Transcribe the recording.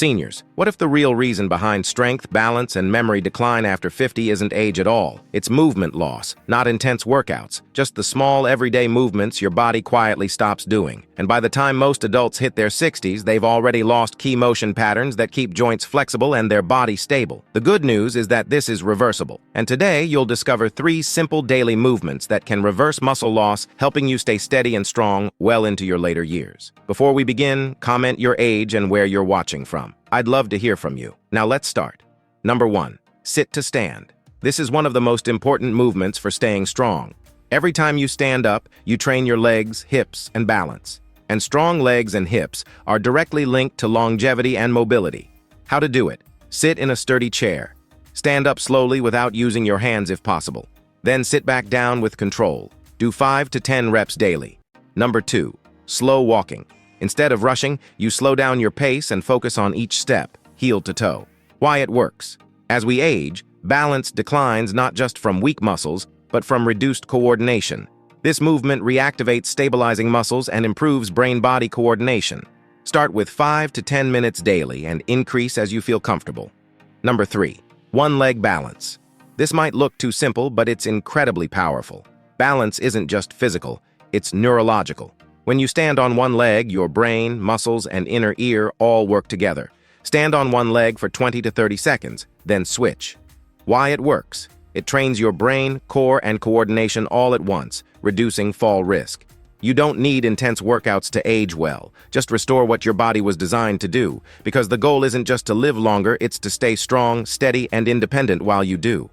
Seniors, what if the real reason behind strength, balance, and memory decline after 50 isn't age at all? It's movement loss, not intense workouts, just the small, everyday movements your body quietly stops doing. And by the time most adults hit their 60s, they've already lost key motion patterns that keep joints flexible and their body stable. The good news is that this is reversible. And today, you'll discover 3 simple daily movements that can reverse muscle loss, helping you stay steady and strong well into your later years. Before we begin, comment your age and where you're watching from. I'd love to hear from you. Now let's start. Number 1. Sit to stand. This is one of the most important movements for staying strong. Every time you stand up, you train your legs, hips, and balance. And strong legs and hips are directly linked to longevity and mobility. How to do it? Sit in a sturdy chair. Stand up slowly without using your hands if possible. Then sit back down with control. Do 5 to 10 reps daily. Number 2. Slow walking. Instead of rushing, you slow down your pace and focus on each step, heel to toe. Why it works? As we age, balance declines not just from weak muscles, but from reduced coordination. This movement reactivates stabilizing muscles and improves brain-body coordination. Start with 5 to 10 minutes daily and increase as you feel comfortable. Number 3. One-leg balance. This might look too simple, but it's incredibly powerful. Balance isn't just physical, it's neurological. When you stand on one leg, your brain, muscles, and inner ear all work together. Stand on one leg for 20 to 30 seconds, then switch. Why it works? It trains your brain, core, and coordination all at once, reducing fall risk. You don't need intense workouts to age well. Just restore what your body was designed to do, because the goal isn't just to live longer, it's to stay strong, steady, and independent while you do.